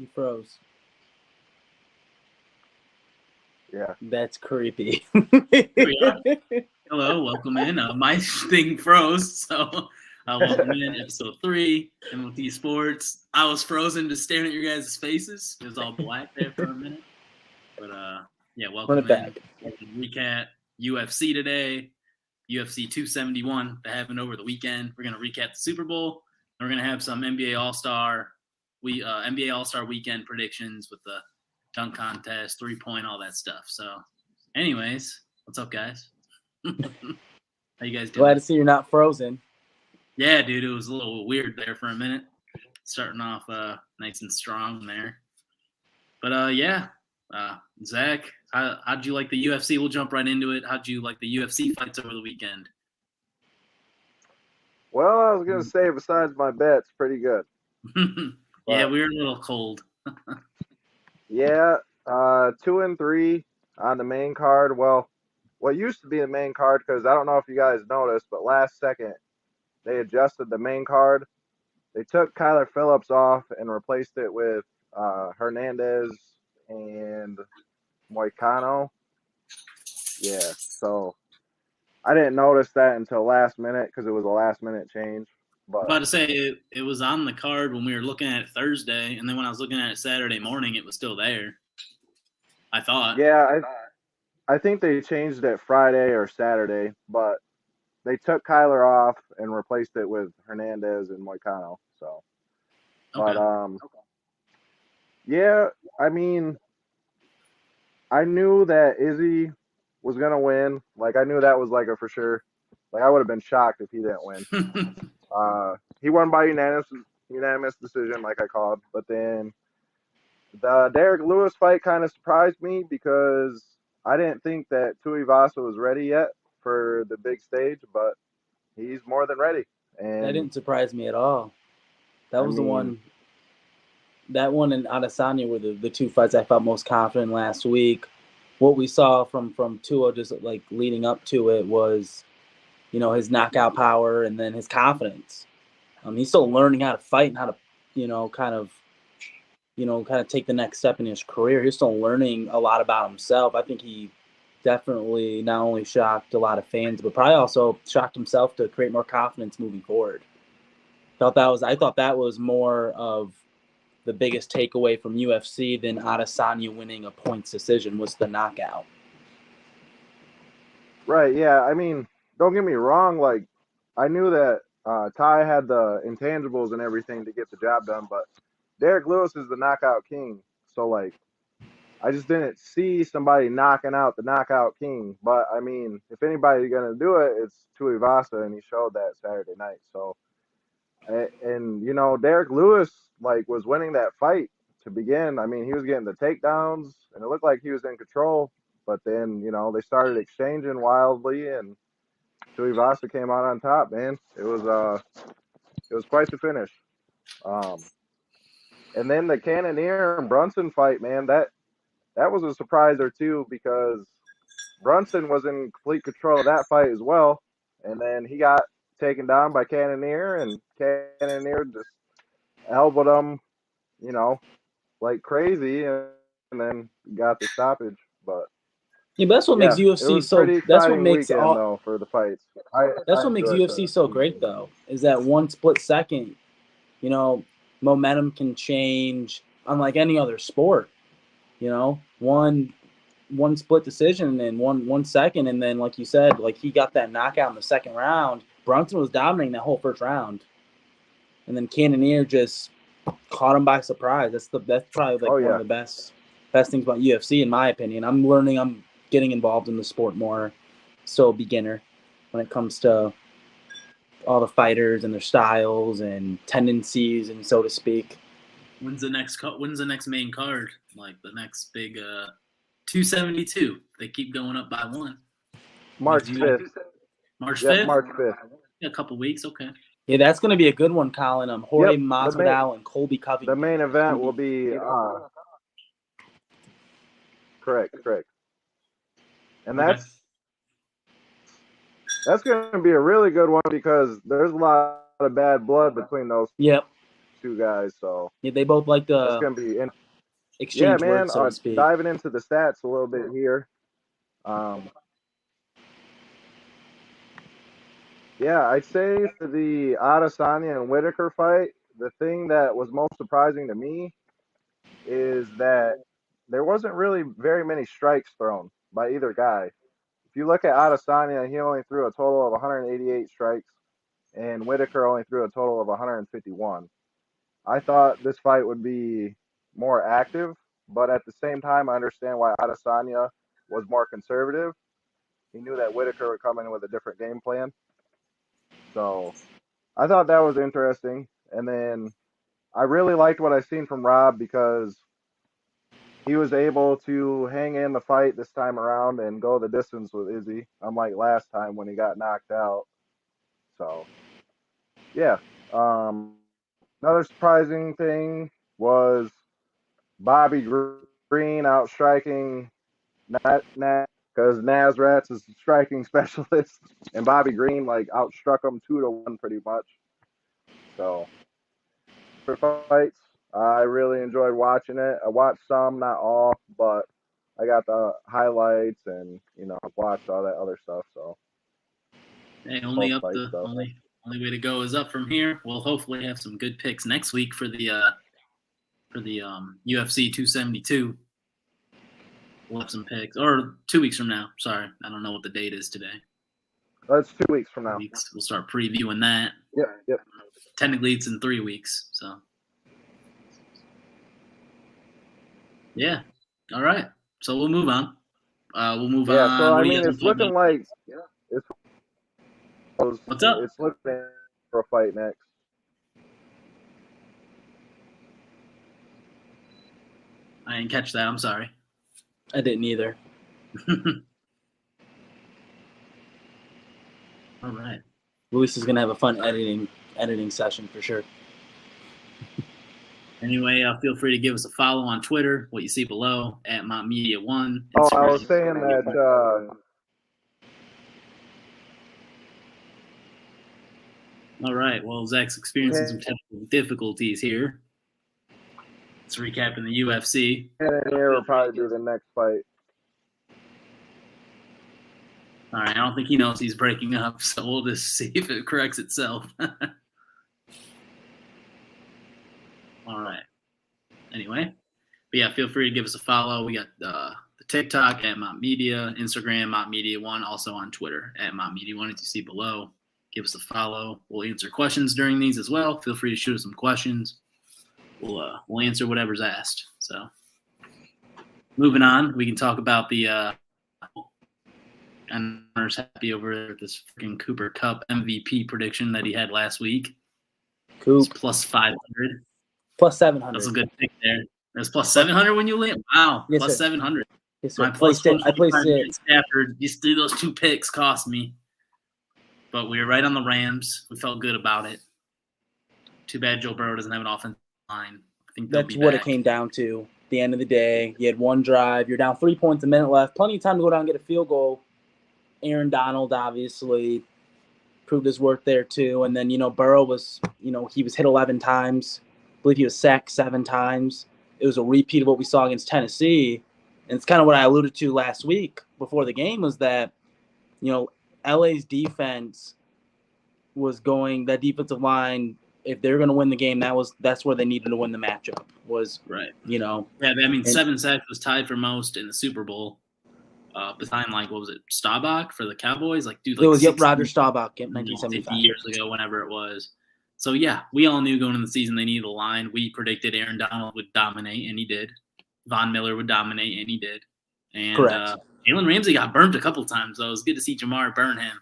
You froze. Yeah. That's creepy. Here we are. Hello, welcome in. My thing froze, so welcome in episode 3, MLT Sports. I was frozen just staring at your guys' faces. It was all black there for a minute. But yeah, welcome Run it back. Recap UFC today, UFC 271 that happened over the weekend. We're gonna recap the Super Bowl, and we're gonna have some NBA All-Star Weekend predictions with the dunk contest, 3-point, all that stuff. So, anyways, what's up, guys? How you guys doing? Glad to see you're not frozen. Yeah, dude, it was a little weird there for a minute. Starting off nice and strong there. But yeah, Zach, how'd you like the UFC? We'll jump right into it. How'd you like the UFC fights over the weekend? Well, I was gonna say, besides my bets, pretty good. Yeah, we were a little cold. Yeah, 2 and 3 on the main card. Well, what used to be the main card, because I don't know if you guys noticed, but last second they adjusted the main card. They took Kyler Phillips off and replaced it with Hernandez and Moicano. Yeah, so I didn't notice that until last minute because it was a last minute change. But I'm about to say it was on the card when we were looking at it Thursday, and then when I was looking at it Saturday morning, it was still there. I thought. Yeah, I think they changed it Friday or Saturday, but they took Kyler off and replaced it with Hernandez and Moicano. So, Okay. But yeah, I mean, I knew that Izzy was gonna win. Like I knew that was like a for sure. Like I would have been shocked if he didn't win. He won by unanimous decision, like I called. But then the Derek Lewis fight kind of surprised me because I didn't think that Tuivasa was ready yet for the big stage, but he's more than ready. And That didn't surprise me at all. That was the one. That one and Adesanya were the two fights I felt most confident in last week. What we saw from Tua just like leading up to it was, his knockout power and then his confidence. He's still learning how to fight and how to, kind of take the next step in his career. He's still learning a lot about himself. I think he definitely not only shocked a lot of fans, but probably also shocked himself to create more confidence moving forward. I thought that was more of the biggest takeaway from UFC than Adesanya winning a points decision was the knockout. Right, yeah. I mean, don't get me wrong. Like, I knew that Ty had the intangibles and everything to get the job done, but Derek Lewis is the knockout king. So, like, I just didn't see somebody knocking out the knockout king. But, I mean, if anybody's going to do it, it's Tuivasa, and he showed that Saturday night. So, and Derek Lewis, like, was winning that fight to begin. I mean, he was getting the takedowns, and it looked like he was in control. But then, they started exchanging wildly, and Tuivasa came out on top, man. It was quite the finish. And then the Cannonier and Brunson fight, man, that was a surpriser too because Brunson was in complete control of that fight as well, and then he got taken down by Cannonier, and Cannonier just elbowed him, like crazy, and then got the stoppage. But yeah, that's what makes UFC so. That's what makes all though for the fights. That's what makes UFC so great, though, is that one split second, momentum can change unlike any other sport. One split decision in 1 second, and then like you said, like he got that knockout in the second round. Brunson was dominating that whole first round, and then Cannonier just caught him by surprise. That's probably like one of the best things about UFC in my opinion. I'm getting involved in the sport more, so beginner when it comes to all the fighters and their styles and tendencies and so to speak. When's the next main card? Like the next big 272. They keep going up by one. March 5th. March 5th? March 5th. Yeah, a couple weeks, okay. Yeah, that's going to be a good one, Colin. Jorge Masvidal and Colby Covington. The main event will be correct. And that's going to be a really good one because there's a lot of bad blood between those. Yep. two guys. So Yeah, they both like it's to gonna be exchange man. words, so to speak. Diving into the stats a little bit here. Yeah, I'd say for the Adesanya and Whitaker fight, the thing that was most surprising to me is that there wasn't really very many strikes thrown by either guy. If you look at Adesanya, he only threw a total of 188 strikes, and Whitaker only threw a total of 151. I thought this fight would be more active, but at the same time, I understand why Adesanya was more conservative. He knew that Whitaker would come in with a different game plan. So I thought that was interesting. And then I really liked what I seen from Rob because he was able to hang in the fight this time around and go the distance with Izzy, unlike last time when he got knocked out. So, yeah. Another surprising thing was Bobby Green outstriking Nat because Nasrat's is a striking specialist, and Bobby Green outstruck him 2-1 pretty much. So, for fights, I really enjoyed watching it. I watched some, not all, but I got the highlights and watched all that other stuff. So, hey, only way to go is up from here. We'll hopefully have some good picks next week for the UFC 272. We'll have some picks, or 2 weeks from now. Sorry, I don't know what the date is today. That's 2 weeks from now. We'll start previewing that. Yep. Technically, it's in 3 weeks. So, yeah. All right. So we'll move on. We'll move on. Yeah. So I mean, it's looking like what's up? It's looking for a fight next. I didn't catch that. I'm sorry. I didn't either. All right. Luis is gonna have a fun editing session for sure. Anyway, feel free to give us a follow on Twitter. What you see below at Mont Media 1. Oh, I was saying that. All right. Well, Zach's experiencing some technical difficulties here. Let's recap in the UFC. And here will probably do the next fight. All right. I don't think he knows he's breaking up, so we'll just see if it corrects itself. All right. Anyway, but yeah, feel free to give us a follow. We got the TikTok at Mont Media, Instagram Mont Media 1, also on Twitter at Mont Media 1, as you see below. Give us a follow. We'll answer questions during these as well. Feel free to shoot us some questions. We'll answer whatever's asked. So, moving on, we can talk about the. I'm happy over this freaking Cooper Kupp MVP prediction that he had last week. Coop plus 500. Plus 700. That's a good pick there. That's plus 700 when you land. Wow, yes, plus sir. 700. Yes, sir. I placed it. Stafford. Just through those 2 picks cost me, but we were right on the Rams. We felt good about it. Too bad Joe Burrow doesn't have an offensive line. I think that's what it came down to. At the end of the day, you had one drive. You're down 3 points, a minute left. Plenty of time to go down and get a field goal. Aaron Donald obviously proved his worth there too. And then, Burrow was, he was hit 11 times. I believe he was sacked 7 times. It was a repeat of what we saw against Tennessee. And it's kind of what I alluded to last week before the game was that, LA's defense was going, that defensive line, if they're going to win the game, that's where they needed to win the matchup was, right. Yeah, I mean, 7 sacks was tied for most in the Super Bowl. Behind what was it, Staubach for the Cowboys? It was Roger Staubach in 1975. 50 years ago, whenever it was. So, yeah, we all knew going into the season they needed a line. We predicted Aaron Donald would dominate, and he did. Von Miller would dominate, and he did. And Jalen Ramsey got burnt a couple times, though. It was good to see Jamar burn him.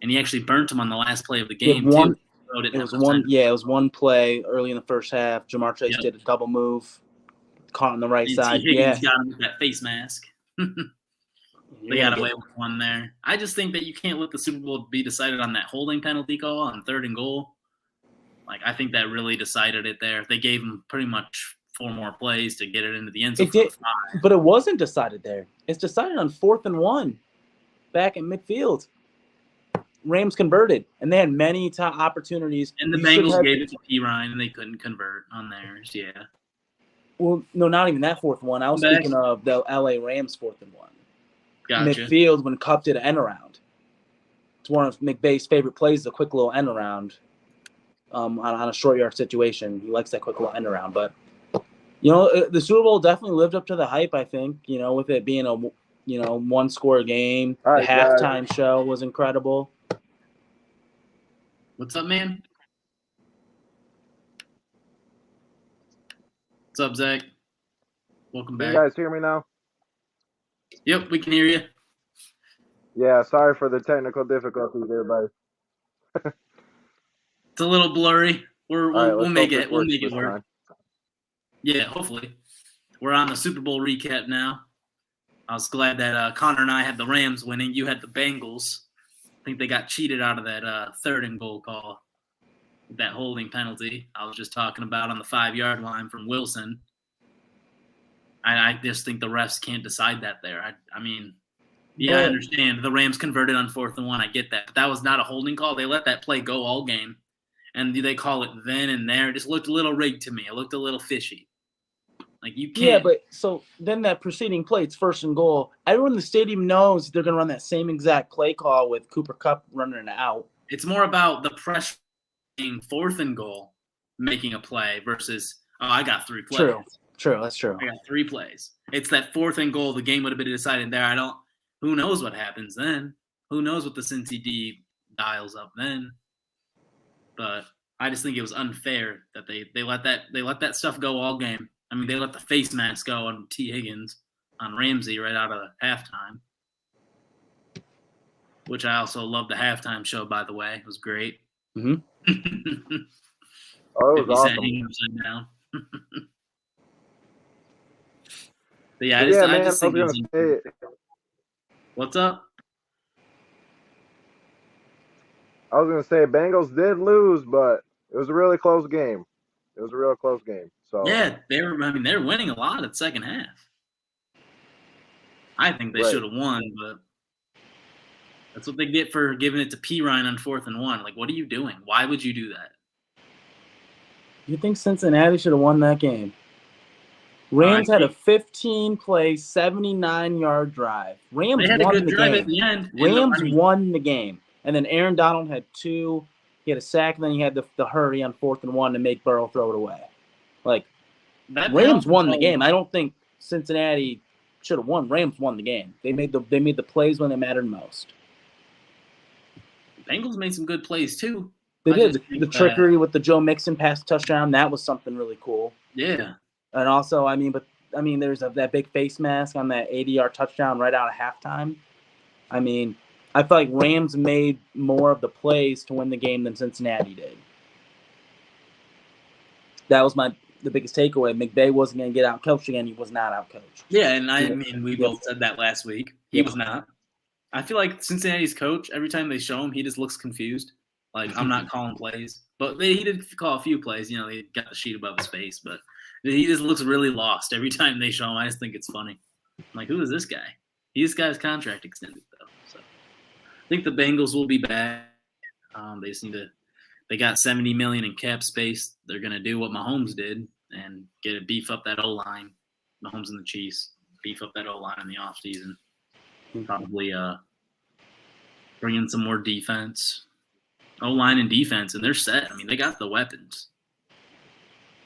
And he actually burnt him on the last play of the game, too. It was one play early in the first half. Jamar Chase did a double move, caught on the right side. Higgins got him with that face mask. They got away with one there. I just think that you can't let the Super Bowl be decided on that holding penalty call on 3rd and goal. I think that really decided it there. They gave him pretty much 4 more plays to get it into the end zone. But it wasn't decided there. It's decided on 4th and 1, back in midfield. Rams converted, and they had many opportunities. And the You should Bengals have- gave it to P. Ryan, and they couldn't convert on theirs. Yeah. Well, no, not even that 4th one. I was Back. speaking of the LA Rams 4th and 1. Gotcha. McField, when Kupp did an end around. It's one of McVay's favorite plays, the quick little end around on a short yard situation. He likes that quick little end around. But, the Super Bowl definitely lived up to the hype, I think, with it being a, one-score game. All The right, guys. halftime show was incredible. What's up, man? What's up, Zach? Welcome Can back. you guys hear me now? Yep, we can hear you. Yeah, sorry for the technical difficulties, everybody. It's a little blurry. All right, We'll let's make hope it. this We'll works make it this work. time. Yeah, hopefully. We're on the Super Bowl recap now. I was glad that Connor and I had the Rams winning. You had the Bengals. I think they got cheated out of that 3rd and goal call. That holding penalty I was just talking about on the 5-yard line from Wilson. I just think the refs can't decide that there. I mean, yeah, I understand. The Rams converted on 4th and 1. I get that. But that was not a holding call. They let that play go all game. And they call it then and there. It just looked a little rigged to me. It looked a little fishy. Like, you can't. Yeah, but so then that preceding play, it's 1st and goal. Everyone in the stadium knows they're going to run that same exact play call with Cooper Kupp running it out. It's more about the pressure being 4th and goal, making a play versus, I got 3 plays. True, that's true. I got 3 plays. It's that 4th and goal. The game would have been decided there. Who knows what happens then? Who knows what the Cincy D dials up then? But I just think it was unfair that they let that stuff go all game. I mean, they let the face mask go on T. Higgins on Ramsey right out of halftime, which I also love the halftime show, by the way. It was great. Mhm. Oh, it was awesome. Hanging upside down. But yeah, Yeah, I man, just I was think gonna say, what's up? Bengals did lose, but it was a really close game. It was a real close game. So Yeah, they're winning a lot at the second half. I think they Right. should have won, but that's what they get for giving it to P. Ryan on 4th and 1. Like, what are you doing? Why would you do that? You think Cincinnati should have won that game? Rams had a 15-play, 79-yard drive. Rams They had a won good the drive game. at the end. Rams won the game. And then Aaron Donald had 2. He had a sack, and then he had the hurry on 4th and 1 to make Burrow throw it away. Like, Rams won the game. I don't think Cincinnati should have won. Rams won the game. They made the plays when they mattered most. Bengals made some good plays too. They I did. just think The trickery with the Joe Mixon pass touchdown, that was something really cool. Yeah. And also, there's that big face mask on that 80-yard touchdown right out of halftime. I feel like Rams made more of the plays to win the game than Cincinnati did. That was the biggest takeaway. McVay wasn't going to get out-coached again. He was not out-coached. Yeah, and we both said that last week. He was not. I feel like Cincinnati's coach, every time they show him, he just looks confused. Like, I'm not calling plays. But he did call a few plays. They got the sheet above his face. But he just looks really lost every time they show him. I just think it's funny. I'm like, who is this guy? This guy's contract extended, though. So I think the Bengals will be back. They just they got $70 million in cap space. They're going to do what Mahomes did and beef up that O-line. Mahomes and the Chiefs beef up that O-line in the offseason. Probably bring in some more defense. O-line and defense, and they're set. They got the weapons.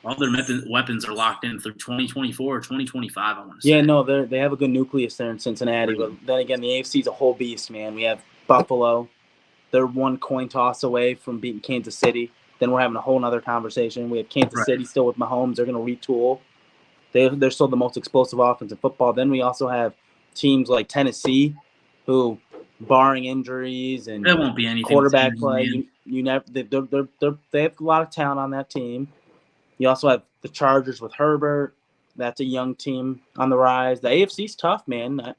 All their weapons are locked in through 2024 or 2025, I want to say. Yeah, no, they have a good nucleus there in Cincinnati. But then again, the AFC is a whole beast, man. We have Buffalo. They're one coin toss away from beating Kansas City. Then we're having a whole other conversation. We have Kansas City still with Mahomes. They're going to retool. They're still the most explosive offense in football. Then we also have teams like Tennessee, who, barring injuries and there won't be anything quarterback play, they have a lot of talent on that team. You also have the Chargers with Herbert. That's a young team on the rise. The AFC's tough, man.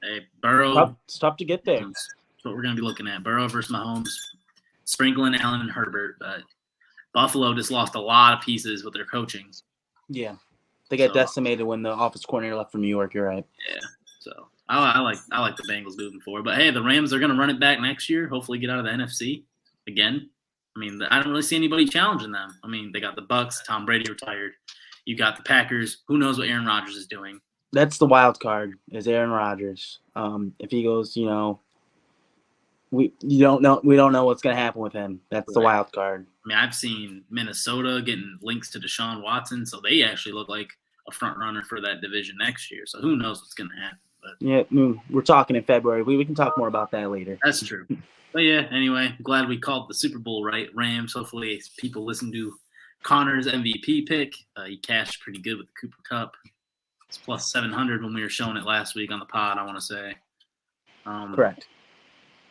Hey, Burrow. It's tough to get there. That's what we're going to be looking at. Burrow versus Mahomes, sprinkling Allen and Herbert. But Buffalo just lost a lot of pieces with their coaching. Yeah. They got decimated when the offensive coordinator left from New York. You're right. Yeah. So I like the Bengals moving forward. But hey, the Rams are going to run it back next year. Hopefully, get out of the NFC again. I mean, I don't really see anybody challenging them. I mean, they got the Bucks. Tom Brady retired. You got the Packers. Who knows what Aaron Rodgers is doing? That's the wild card. Is Aaron Rodgers? If he goes, we don't know what's going to happen with him. That's the wild card. I mean, I've seen Minnesota getting links to Deshaun Watson, so they actually look like a front runner for that division next year. So who knows what's going to happen? But yeah, we're talking in February. We can talk more about that later. That's true. But yeah, anyway, glad we called the Super Bowl right. Rams. Hopefully, people listen to Connor's MVP pick. He cashed pretty good with the Cooper Cup. It's plus 700 when we were showing it last week on the pod, I want to say. Correct.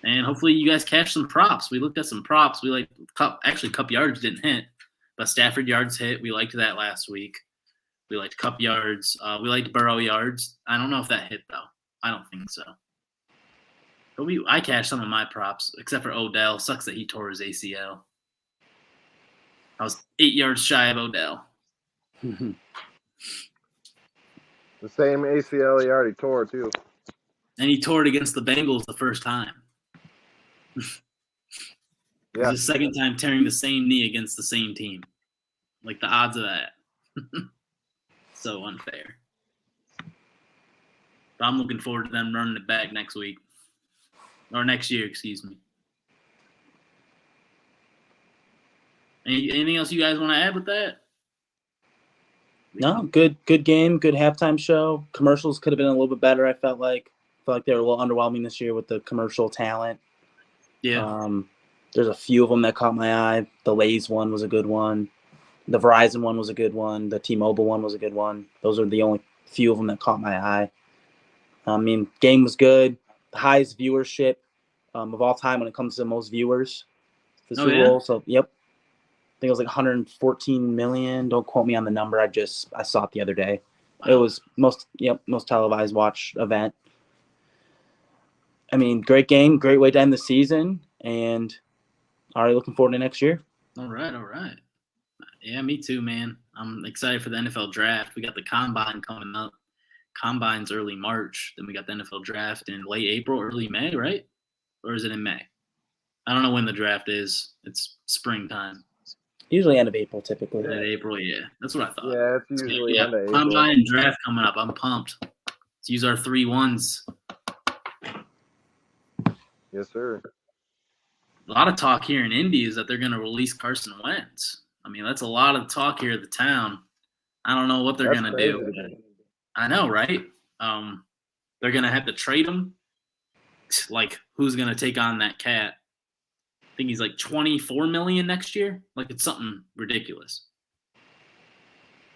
And hopefully you guys catch some props. We looked at some props. We like Cup yards didn't hit, but Stafford yards hit. We liked that last week. We liked Cup yards. We liked Burrow yards. I don't know if that hit though. I don't think so. But I cashed some of my props, except for Odell. Sucks that he tore his ACL. I was 8 yards shy of Odell. The same ACL he already tore too. And he tore it against the Bengals the first time. Yeah. It's the second time tearing the same knee against the same team. Like the odds of that. So unfair. But I'm looking forward to them running it back next week. Or next year, excuse me. Anything else you guys want to add with that? No, good game, good halftime show. Commercials could have been a little bit better, I felt like. I felt like they were a little underwhelming this year with the commercial talent. Yeah. There's a few of them that caught my eye. The Lay's one was a good one. The Verizon one was a good one. The T-Mobile one was a good one. Those are the only few of them that caught my eye. I mean, game was good. The highest viewership of all time when it comes to the most viewers for the Super Bowl. So, yep. I think it was like 114 million. Don't quote me on the number. I saw it the other day. Wow. It was most televised watch event. I mean, great game, great way to end the season, and already looking forward to next year. All right. Yeah, me too, man. I'm excited for the NFL draft. We got the Combine coming up. Combine's early March. Then we got the NFL draft in late April, early May, right? Or is it in May? I don't know when the draft is. It's springtime. Usually end of April, typically. End of April, yeah. That's what I thought. Yeah, it's usually end of April. Combine and draft coming up. I'm pumped. Let's use our 3 1s. Yes, sir. A lot of talk here in Indy is that they're going to release Carson Wentz. I mean, that's a lot of talk here at the town. I don't know what they're going to do. I know, right? They're going to have to trade him. Like, who's going to take on that cat? I think he's like $24 million next year. Like, it's something ridiculous.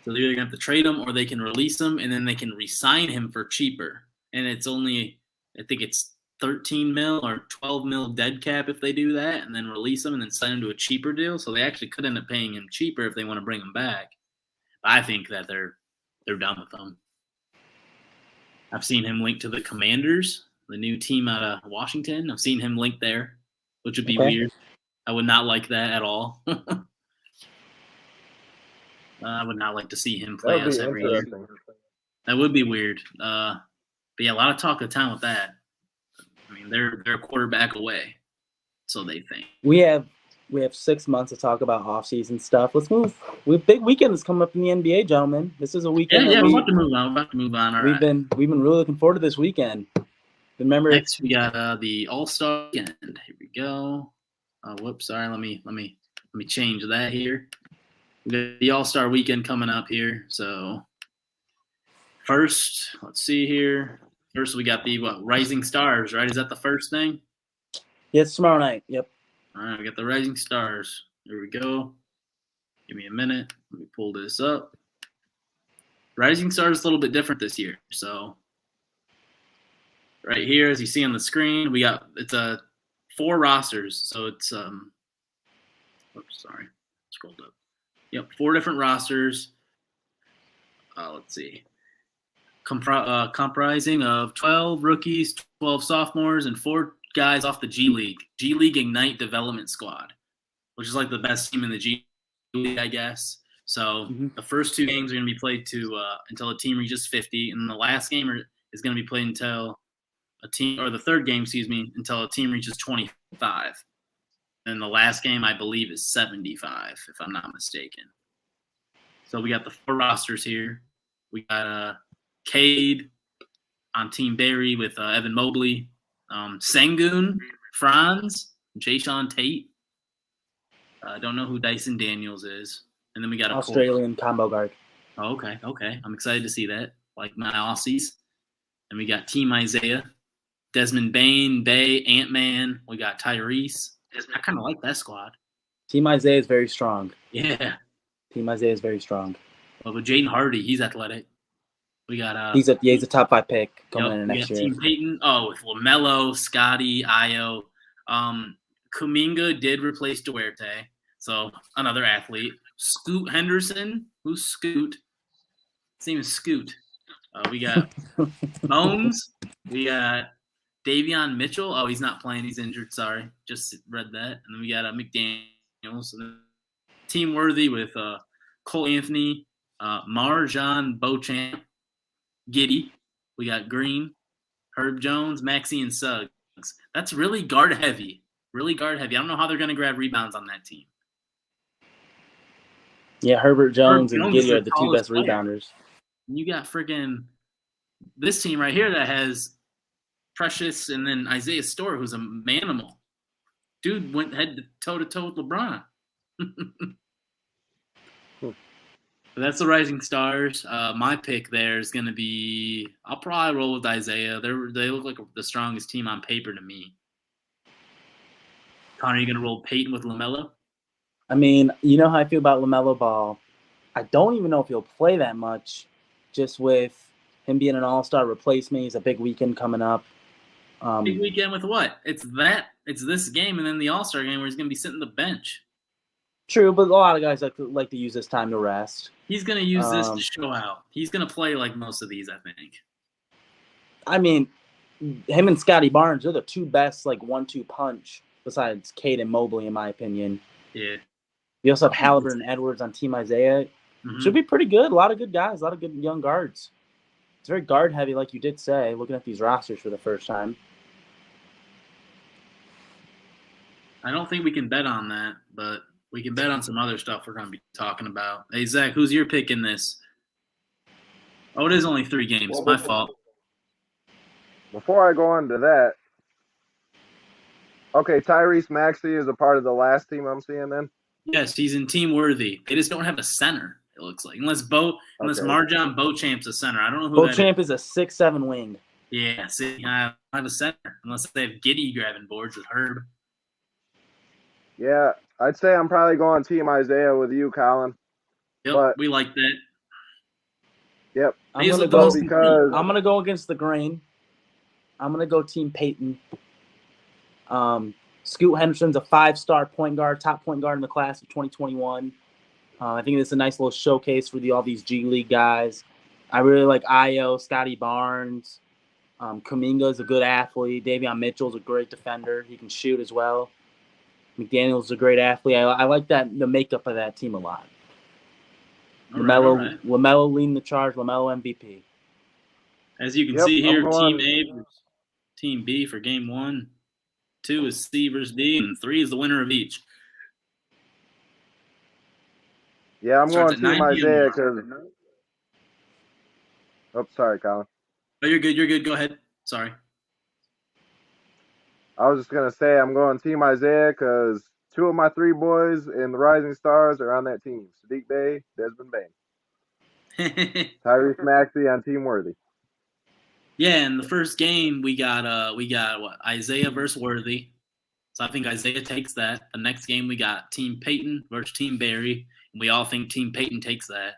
So they're either going to have to trade him or they can release him, and then they can re-sign him for cheaper. And it's only, I think it's 13 mil or 12 mil dead cap if they do that, and then release him and then sign him to a cheaper deal. So they actually could end up paying him cheaper if they want to bring him back. But I think that they're done with him. I've seen him linked to the Commanders, the new team out of Washington. I've seen him linked there, which would be weird. I would not like that at all. I would not like to see him play us every year. That would be weird. But yeah, a lot of talk of town with that. I mean, they're a quarterback away, so they think. We have 6 months to talk about off-season stuff. Let's move. We have big weekends coming up in the NBA, gentlemen. This is a weekend. Yeah, we're about to move on. All we've been really looking forward to this weekend. Remember, next we got the All-Star weekend. Here we go. Whoops, sorry. Let me change that here. We got the All-Star weekend coming up here. So first, let's see here. First, we got the Rising Stars, right? Is that the first thing? Yeah, it's tomorrow night. Yep. All right, we got the Rising Stars. Here we go. Give me a minute. Let me pull this up. Rising Stars is a little bit different this year. So right here, as you see on the screen, it's 4 rosters. So it's scrolled up. Yep, 4 different rosters. Let's see. Comprising of 12 rookies, 12 sophomores, and 4 guys off the G League Ignite Development Squad, which is like the best team in the G League, I guess. So the first 2 games are going to be played until a team reaches 50, and the last game is going to be played until a team, or the third game, until a team reaches 25. And the last game, I believe, is 75, if I'm not mistaken. So we got the 4 rosters here. We got Cade on Team Barry with Evan Mobley, Sengun, Franz, Jayshawn Tate. I don't know who Dyson Daniels is. And then we got Australian combo guard. Oh, okay. I'm excited to see that. Like my Aussies. And we got Team Isaiah, Desmond Bain, Bay, Ant-Man. We got Tyrese. I kind of like that squad. Team Isaiah is very strong. Yeah. Team Isaiah is very strong. Well, with Jaden Hardy, he's athletic. We got he's a top 5 pick coming in next year. Team Peyton. Oh, with LaMelo, Scotty, Io. Kuminga did replace Duarte, so another athlete. Scoot Henderson. Who's Scoot? His name is Scoot. We got Bones. We got Davion Mitchell. Oh, he's not playing. He's injured. Sorry. Just read that. And then we got McDaniels. And then Team Worthy with Cole Anthony, Marjan Beauchamp, Giddy. We got Green, Herb Jones, Maxey, and Suggs. That's really guard heavy. Really guard heavy. I don't know how they're going to grab rebounds on that team. Yeah, Herbert Jones and Giddy are the 2 best rebounders. You got freaking this team right here that has Precious and then Isaiah Store, who's a manimal. Dude went head to toe with LeBron. But that's the Rising Stars. My pick there is going to be – I'll probably roll with Isaiah. They look like the strongest team on paper to me. Connor, are you going to roll Peyton with LaMelo? I mean, you know how I feel about LaMelo Ball. I don't even know if he'll play that much, just with him being an all-star replacement. He's a big weekend coming up. Big weekend with what? It's this game and then the all-star game where he's going to be sitting the bench. True, but a lot of guys like to use this time to rest. He's going to use this to show out. He's going to play like most of these, I think. I mean, him and Scotty Barnes are the 2 best 1-2 punch besides Cade and Mobley, in my opinion. Yeah. You also have Halliburton and Edwards on Team Isaiah. Mm-hmm. Should be pretty good. A lot of good guys, a lot of good young guards. It's very guard heavy, like you did say, looking at these rosters for the first time. I don't think we can bet on that, but we can bet on some other stuff we're going to be talking about. Hey, Zach, who's your pick in this? Oh, it is only 3 games. Well, my fault. Before I go on to that, okay, Tyrese Maxey is a part of the last team I'm seeing then? Yes, he's in Team Worthy. They just don't have a center, it looks like. Unless Marjan Beauchamp's a center. I don't know who Beauchamp is a 6'7" wing. Yeah, see, I have a center. Unless they have Giddy grabbing boards with Herb. Yeah, I'd say I'm probably going Team Isaiah with you, Colin. Yep, but, we like that. Yep. I'm going to go against the grain. I'm going to go Team Peyton. Scoot Henderson's a 5-star point guard, top point guard in the class of 2021. I think it's a nice little showcase for all these G League guys. I really like Io, Scotty Barnes. Kuminga is a good athlete. Davion Mitchell's a great defender. He can shoot as well. McDaniel's a great athlete. I like the makeup of that team a lot. LaMelo leading the charge. LaMelo MVP. As you can see here, Team A versus Team B for Game 1. 2 is C versus D, and 3 is the winner of each. Yeah, I'm going Team Isaiah because. Oh, sorry, Colin. Oh, you're good. You're good. Go ahead. Sorry. I was just going to say I'm going Team Isaiah because 2 of my 3 boys in the Rising Stars are on that team. Sadiq Bey, Desmond Bain. Tyrese Maxey on Team Worthy. Yeah, in the first game we got what? Isaiah versus Worthy. So I think Isaiah takes that. The next game we got Team Peyton versus Team Barry. And we all think Team Peyton takes that.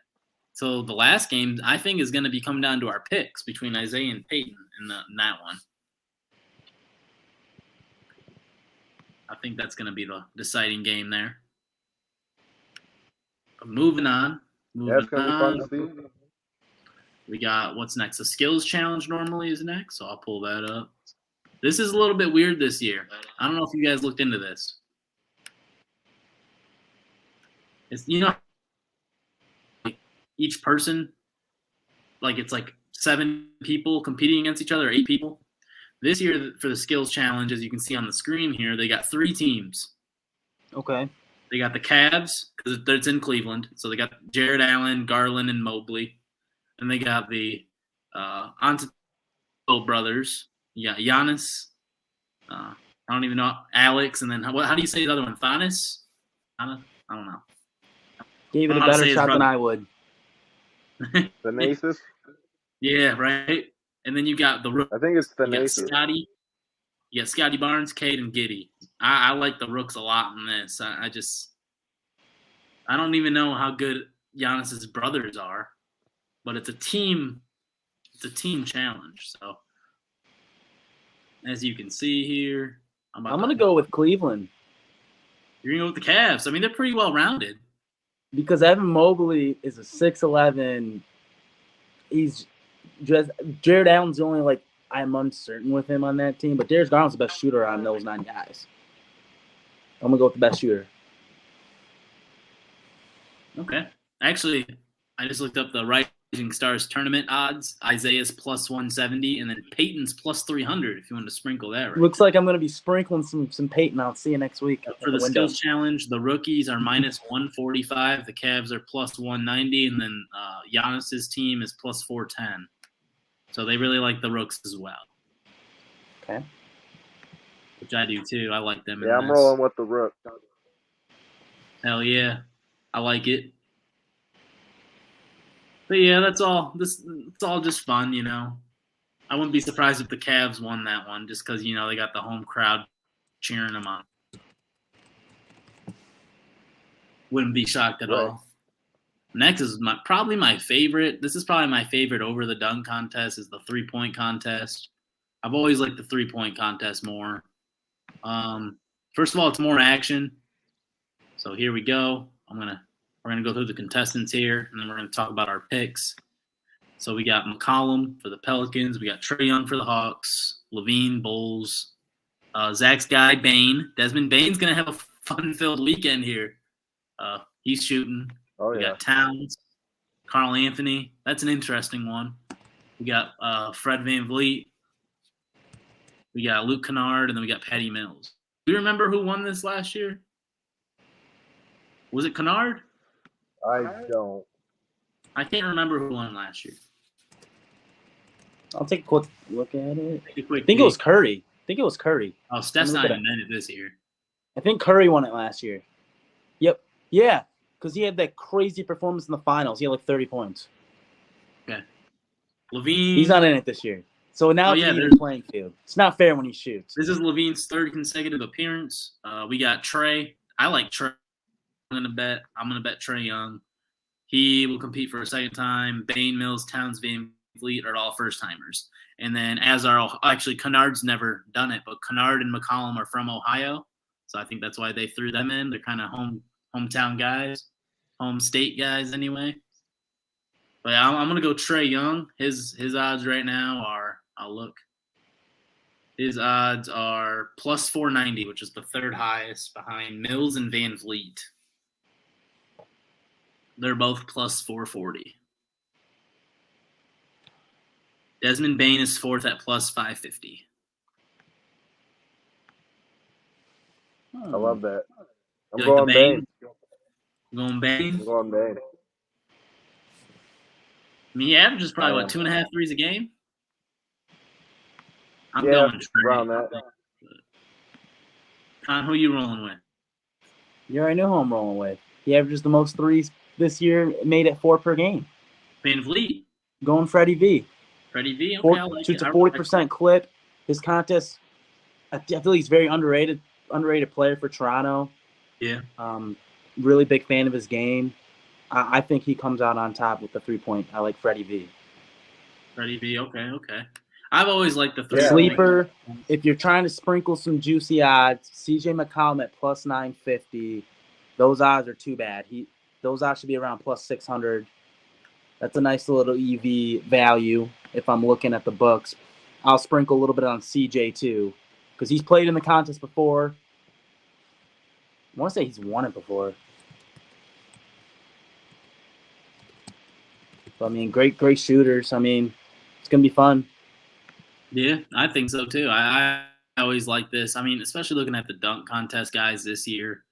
So the last game I think is going to be coming down to our picks between Isaiah and Peyton in that one. I think that's going to be the deciding game there. But moving on. That's going to be fun to see. We got what's next? A skills challenge normally is next, so I'll pull that up. This is a little bit weird this year. I don't know if you guys looked into this. It's each person, it's 7 people competing against each other, 8 people. This year for the skills challenge, as you can see on the screen here, they got 3 teams. Okay. They got the Cavs, because it's in Cleveland. So they got Jared Allen, Garland, and Mobley. And they got the Antetokounmpo brothers. Yeah, Giannis. I don't even know. Alex. And then how do you say the other one? Thanis? I don't know. Gave it a better shot than I would. Thanasis? Yeah, right? And then you got the I think it's you got Thanasis. Scotty. You got Scotty Barnes, Cade, and Giddy. I like the Rooks a lot in this. I don't even know how good Giannis's brothers are, but it's a team challenge. So as you can see here, I'm gonna go with Cleveland. You're gonna go with the Cavs. I mean, they're pretty well rounded. Because Evan Mobley is a 6'11". He's just Jared Allen's the only I'm uncertain with him on that team, but Darius Garland's the best shooter on those 9 guys. I'm gonna go with the best shooter. Okay. Actually, I just looked up the Rising Stars tournament odds. Isaiah's plus 170, and then Peyton's plus 300. If you want to sprinkle that, right? Looks like I'm gonna be sprinkling some Peyton. I'll see you next week. For the skills challenge, the rookies are minus 145. The Cavs are plus 190, and then Giannis's team is plus 410. So they really like the Rooks as well. Okay. Which I do too. I like them. Yeah, I'm rolling with the Rook. Hell yeah. I like it. But yeah, that's all. It's all just fun, you know. I wouldn't be surprised if the Cavs won that one just because, you know, they got the home crowd cheering them on. Wouldn't be shocked at all. Next is probably my favorite. This is probably my favorite over the dunk contest is the 3-point contest. I've always liked the 3-point contest more. First of all, it's more action. So here we go. We're gonna go through the contestants here, and then we're gonna talk about our picks. So we got McCollum for the Pelicans. We got Trae Young for the Hawks. Levine, Bulls. Zach's guy, Bane. Desmond Bane's gonna have a fun-filled weekend here. He's shooting. Oh, We got Towns, Carl Anthony. That's an interesting one. We got Fred VanVleet. We got Luke Kennard, and then we got Patty Mills. Do you remember who won this last year? Was it Kennard? I don't. I can't remember who won last year. I'll take a quick look at it. Take a quick I think peek. it was Curry. Oh, Steph's not even in it this year. I think Curry won it last year. Yep. Yeah, because he had that crazy performance in the finals. He had like 30 points. Okay. Levine. He's not in it this year. So now it's an even playing field. It's not fair when he shoots. This is Levine's 3rd consecutive appearance. We got Trae. I like Trae. I'm gonna bet Trae Young. He will compete for a second time. Bane, Mills, Towns, VanVleet are all first timers. And then actually Kennard's never done it, but Kennard and McCollum are from Ohio. So I think that's why they threw them in. They're kind of hometown guys, home state guys anyway. But I'm going to go Trae Young. His odds right now are, I'll look. His odds are plus 490, which is the 3rd highest behind Mills and VanVleet. They're both plus 440. Desmond Bane is 4th at plus 550. I love that. I'm You going like the Bane. Going Bane? I'm going Bane. I mean, he averages probably, 2.5 threes a game? I'm Yeah, going around Trae. that. Con, who you rolling with? You already know who I'm rolling with. He averages the most threes this year, made it 4 per game. VanVleet. Going Freddie V. Freddie V. Okay, I like Shoots it. a 40% clip. His contest, I feel he's very underrated player for Toronto. Yeah. Really big fan of his game. I think he comes out on top with the 3-point. I like Freddie V. Freddie V. Okay. I've always liked the 3. Sleeper, if you're trying to sprinkle some juicy odds, CJ McCollum at plus 950. Those odds are too bad. Those odds should be around plus 600. That's a nice little EV value if I'm looking at the books. I'll sprinkle a little bit on CJ too because he's played in the contest before. I want to say he's won it before. So, I mean, great shooters. I mean, it's going to be fun. Yeah, I think so too. I always like this. I mean, especially looking at the dunk contest guys this year.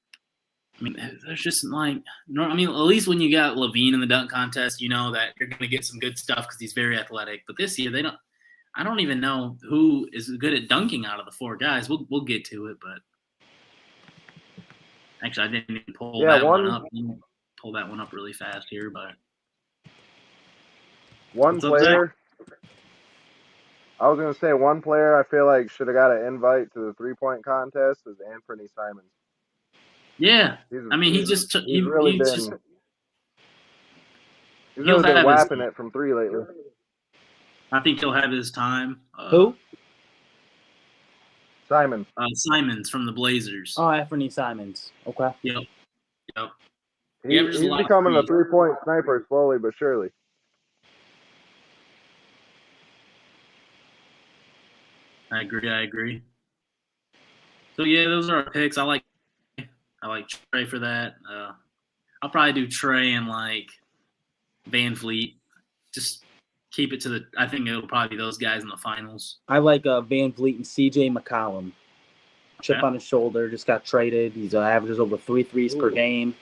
I mean, there's just like, no, I mean, at least when you got Levine in the dunk contest, you know that you're going to get some good stuff because he's very athletic. But this year, I don't even know who is good at dunking out of the 4 guys. We'll get to it, but actually, I didn't even pull that one up. Pull that one up really fast here, but one player. I was gonna say one player I feel like should have got an invite to the 3-point contest is Anthony Simons. Yeah, I mean he's really been whapping it from 3 lately. I think he'll have his time. Who? Simons. Simons from the Blazers. Oh, Anthony Simons. Okay. Yep. He's becoming a 3-point sniper slowly but surely. I agree. So yeah, those are our picks. I like Trey for that. I'll probably do Trey and like Van Vliet. Just keep it to the. I think it'll probably be those guys in the finals. I like Van Vliet and CJ McCollum. Chip on his shoulder, just got traded. He's averages over 3 threes per game.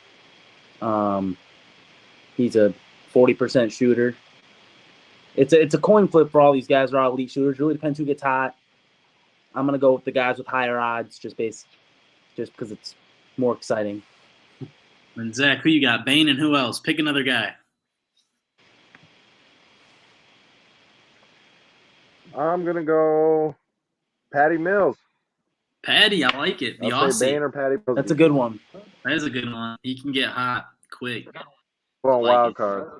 He's a 40% shooter. It's a coin flip for all these guys. Are all elite shooters. Really depends who gets hot. I'm gonna go with the guys with higher odds, just because it's more exciting. And Zach, who you got? Bane and who else? Pick another guy. I'm gonna go Patty Mills. Patty, I like it. The Aussie. Bane or Patty Mills. That's a good one. That is a good one. He can get hot quick. Well, wild card.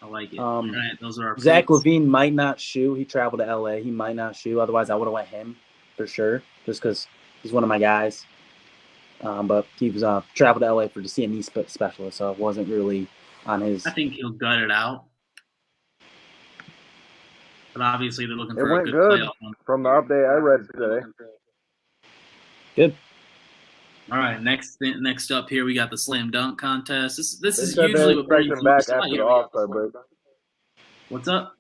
I like it. All right, those are our Zach picks. LaVine might not shoot. He traveled to LA. He might not shoot. Otherwise, I would have went him for sure, just because he's one of my guys. But he was traveled to LA to see a knee specialist, so it wasn't really on his. I think he'll gut it out. But obviously, they're looking for a good playoff one. From the update I read today. Good. All right, next up here we got the slam dunk contest. This is usually what brings back after the All-Star break. What's up?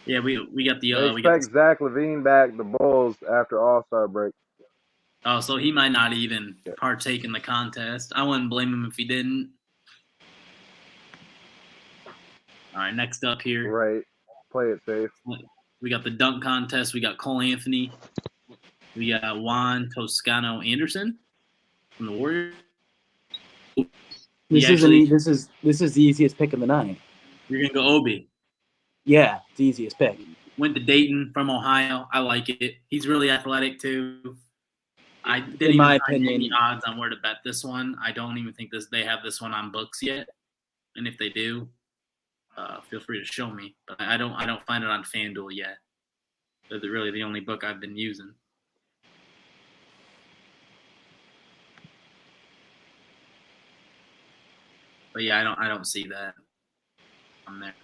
Yeah, we got the. They expect Zach LaVine back the Bulls after All-Star break. Oh, so he might not even partake in the contest. I wouldn't blame him if he didn't. All right, next up here. Right, play it safe. We got the dunk contest. We got Cole Anthony. We got Juan Toscano Anderson from the Warriors. This is the easiest pick of the night. You're gonna go Obi. Yeah, it's the easiest pick. Went to Dayton from Ohio. I like it. He's really athletic too. I didn't in my opinion, any odds on where to bet this one. I don't even think they have this one on books yet. And if they do, feel free to show me. But I don't find it on FanDuel yet. They're really the only book I've been using. But yeah, I don't see that on there.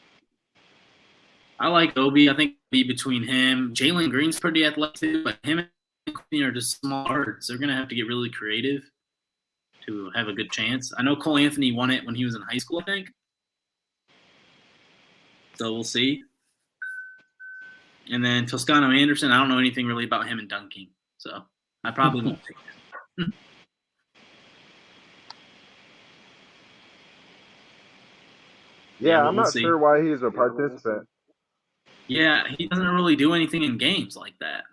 I like Obi. I think be between him. Jalen Green's pretty athletic too, but him and Queen are just small guards. They're gonna have to get really creative to have a good chance. I know Cole Anthony won it when he was in high school, I think. So we'll see. And then Toscano Anderson, I don't know anything really about him in dunking, so I probably won't pick him. Yeah, I'm not sure why he's a participant. Yeah, he doesn't really do anything in games like that.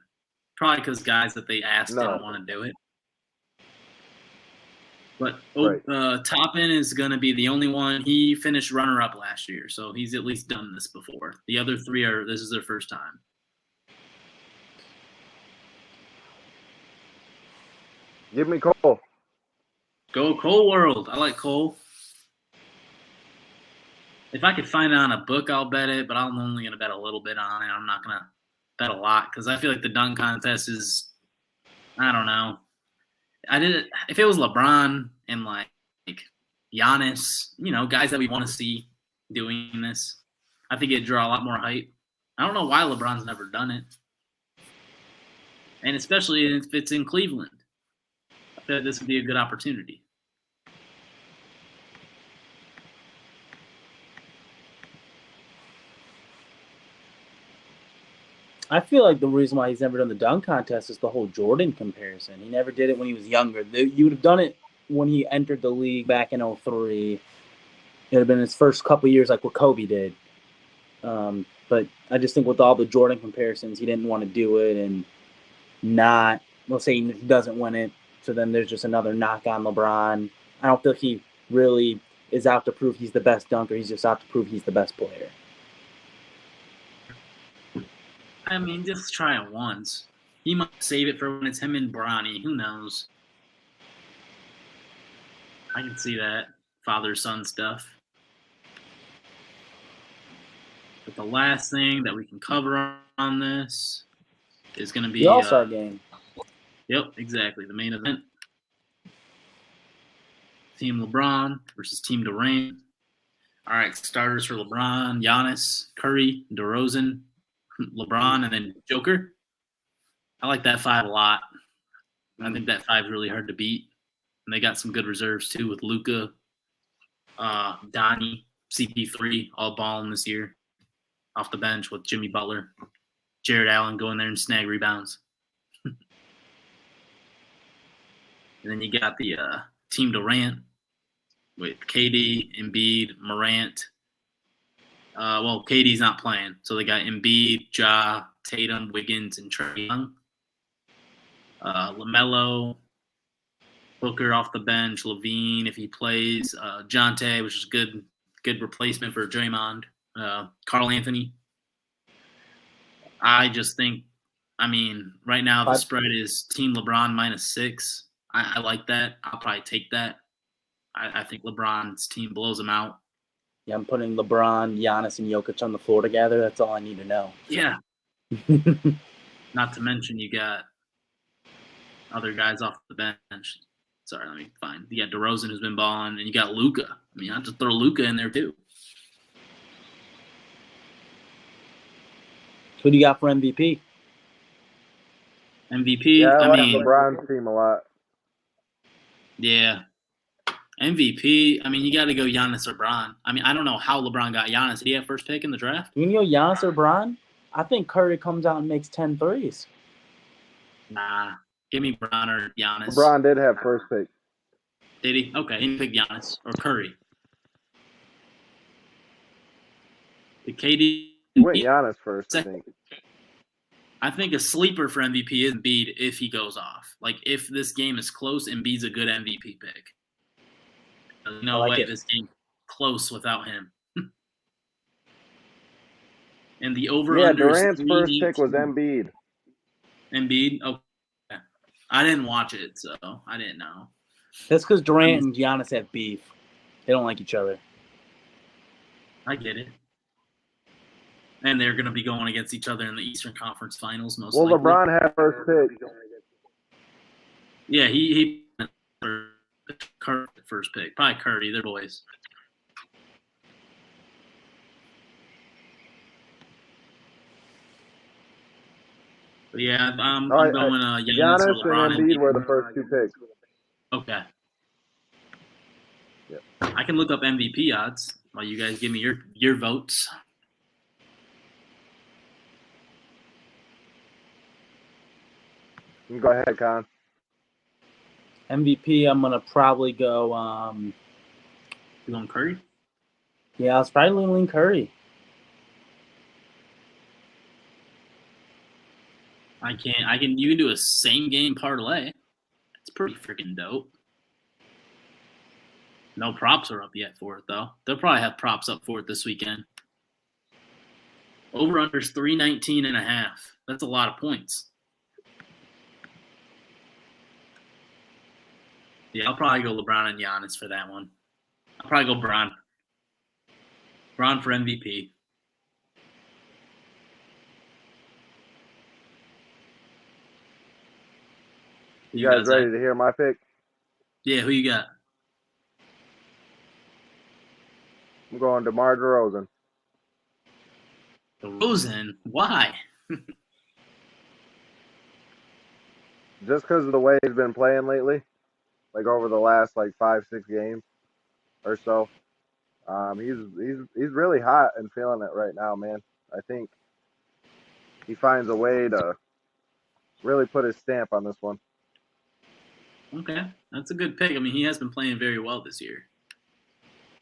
Probably because guys that they asked didn't want to do it. But Toppin is going to be the only one. He finished runner-up last year, so he's at least done this before. The other three this is their first time. Give me Cole. Go Cole World. I like Cole. If I could find it on a book, I'll bet it, but I'm only going to bet a little bit on it. I'm not going to bet a lot because I feel like the dunk contest is, I don't know. If it was LeBron and like Giannis, guys that we want to see doing this, I think it'd draw a lot more hype. I don't know why LeBron's never done it. And especially if it's in Cleveland. I feel like this would be a good opportunity. I feel like the reason why he's never done the dunk contest is the whole Jordan comparison. He never did it when he was younger. You would have done it when he entered the league back in 03. It would have been his first couple years like what Kobe did. But I just think with all the Jordan comparisons, he didn't want to do it and not, let's say he doesn't win it. So then there's just another knock on LeBron. I don't feel he really is out to prove he's the best dunker. He's just out to prove he's the best player. I mean, just try it once. He might save it for when it's him and Bronny. Who knows? I can see that father-son stuff. But the last thing that we can cover on this is going to be the All-Star game. Yep, exactly. The main event. Team LeBron versus Team Durant. All right, starters for LeBron, Giannis, Curry, DeRozan, LeBron, and then Joker. I like that five a lot. I think that five is really hard to beat. And they got some good reserves, too, with Luka, Donnie, CP3, all balling this year off the bench with Jimmy Butler. Jared Allen going there and snag rebounds. And then you got the Team Durant with KD, Embiid, Morant. Well, KD's not playing, so they got Embiid, Ja, Tatum, Wiggins, and Trae Young. LaMelo, Booker off the bench, Levine if he plays, Jonte, which is good replacement for Draymond, Carl Anthony. I just think, I mean, right now the spread is Team LeBron -6. I like that. I'll probably take that. I think LeBron's team blows them out. Yeah, I'm putting LeBron, Giannis, and Jokic on the floor together. That's all I need to know. Yeah. Not to mention you got other guys off the bench. Sorry, let me find. You got DeRozan who's been balling, and you got Luka. I mean, I have to throw Luka in there too. Who do you got for MVP? MVP, Yeah, I like mean, LeBron's team a lot. Yeah. MVP, I mean, you got to go Giannis or Bron. I mean, I don't know how LeBron got Giannis. Did he have first pick in the draft? You know Giannis or Bron? I think Curry comes out and makes 10 threes. Nah. Give me Bron or Giannis. LeBron did have first pick. Did he? Okay, he picked Giannis or Curry. The KD. He went Giannis first, I think. I think a sleeper for MVP is Embiid if he goes off. Like, if this game is close, Embiid's a good MVP pick. There's no way this game's close without him. And the over-under is Durant's first pick was Embiid. Embiid? Okay. I didn't watch it, so I didn't know. That's because Durant and Giannis have beef. They don't like each other. I get it. And they're going to be going against each other in the Eastern Conference Finals, most likely. Well, LeBron had first pick. Yeah, he first pick. Probably Curry. They're boys. But yeah, I'm going Giannis or LeBron and Embiid were the first two picks. Okay. Yep. I can look up MVP odds while you guys give me your votes. You go ahead, Con. MVP, I'm gonna probably go. You going Curry? Yeah, I was probably leaning Curry. You can do a same game parlay. It's pretty freaking dope. No props are up yet for it though. They'll probably have props up for it this weekend. Over under's 319.5. That's a lot of points. Yeah, I'll probably go LeBron and Giannis for that one. I'll probably go Bron. Bron for MVP. You guys ready to hear my pick? Yeah, who you got? I'm going DeMar DeRozan. DeRozan? Why? Just because of the way he's been playing lately, like over the last 5-6 games or so. He's really hot and feeling it right now, man. I think he finds a way to really put his stamp on this one. Okay, that's a good pick. I mean, he has been playing very well this year.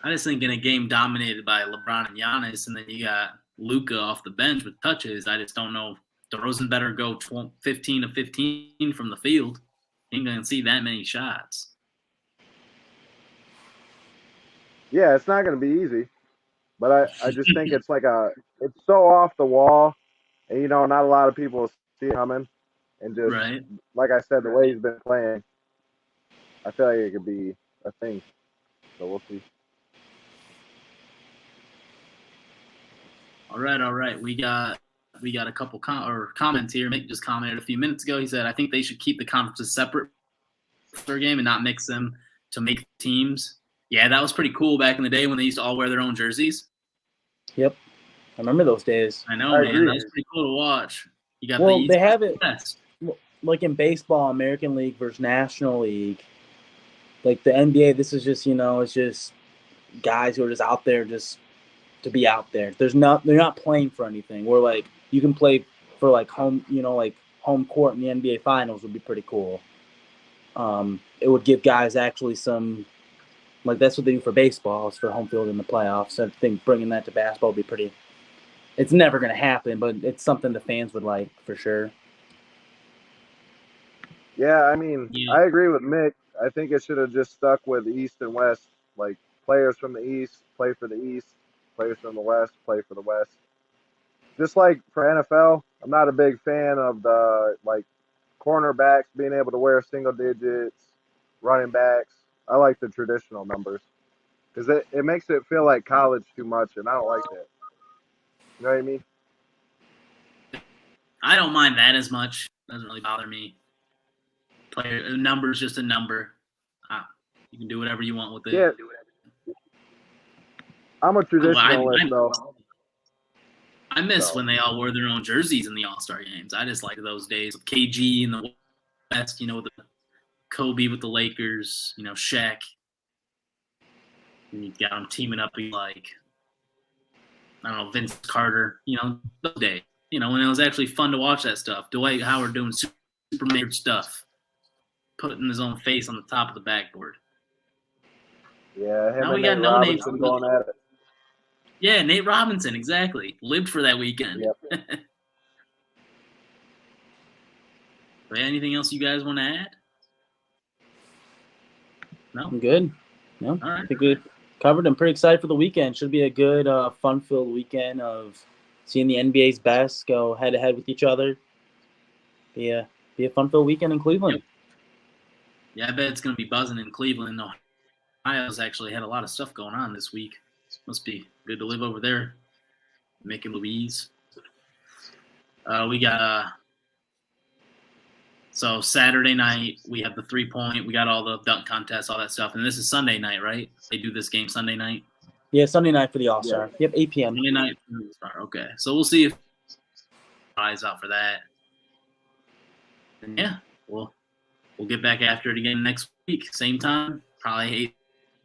I just think in a game dominated by LeBron and Giannis, and then you got Luka off the bench with touches, I just don't know. DeRozan better go 15 to 15 from the field. Ain't going to see that many shots. Yeah, it's not going to be easy, but I just think it's it's so off the wall, and you know, not a lot of people see it coming, and just Right. like I said, the way he's been playing, I feel like it could be a thing. So we'll see. All right. We got a couple comments here. Mick just commented a few minutes ago. He said, I think they should keep the conferences separate for their game and not mix them to make teams. Yeah, that was pretty cool back in the day when they used to all wear their own jerseys. Yep. I remember those days. I know, I man. agree. That was pretty cool to watch. You got Well, the they have it West. like in baseball, American League versus National League. Like the NBA, this is just, you know, it's just guys who are just out there just to be out there. They're not playing for anything. We're like, you can play for like home, you know, like home court in the NBA finals would be pretty cool. It would give guys actually some, like that's what they do for baseball, is for home field in the playoffs. I think bringing that to basketball would be pretty, it's never going to happen, but it's something the fans would like for sure. Yeah, I mean, Yeah. I agree with Mick. I think it should have just stuck with East and West. Like, players from the East play for the East, players from the West play for the West. Just like for NFL, I'm not a big fan of the, like, cornerbacks being able to wear single digits, running backs. I like the traditional numbers because it makes it feel like college too much, and I don't like that. You know what I mean? I don't mind that as much. Doesn't really bother me. Player number is just a number. You can do whatever you want with it. Yeah. I'm a traditionalist, though. I miss when they all wore their own jerseys in the All-Star games. I just like those days with KG in the West, you know, with the Kobe with the Lakers, you know, Shaq. And you got them teaming up like, I don't know, Vince Carter, you know, those days. You know, when it was actually fun to watch that stuff. Dwight Howard doing Superman stuff, putting his own face on the top of the backboard. Yeah, him Now and we got Nate no names. Robinson going at it. Yeah, Nate Robinson, exactly. Lived for that weekend. Yep. Anything else you guys want to add? No? I'm good. No, All right. I think we covered. I'm pretty excited for the weekend. Should be a good, fun-filled weekend of seeing the NBA's best go head-to-head with each other. Be a fun-filled weekend in Cleveland. Yep. Yeah, I bet it's going to be buzzing in Cleveland. Ohio's actually had a lot of stuff going on this week. Must be good to live over there. Mick and Louise. We got so Saturday night we have the 3-point. We got all the dunk contests, all that stuff, and this is Sunday night, right? They do this game Sunday night. Yeah, Sunday night for the All-Star. Yep, 8 p.m. Sunday night for the All-Star. Okay, so we'll see if eyes out for that. And yeah, we'll get back after it again next week, same time, probably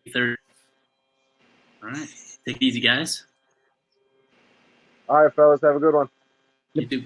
8:30. All right. Take it easy, guys. All right, fellas. Have a good one. You too.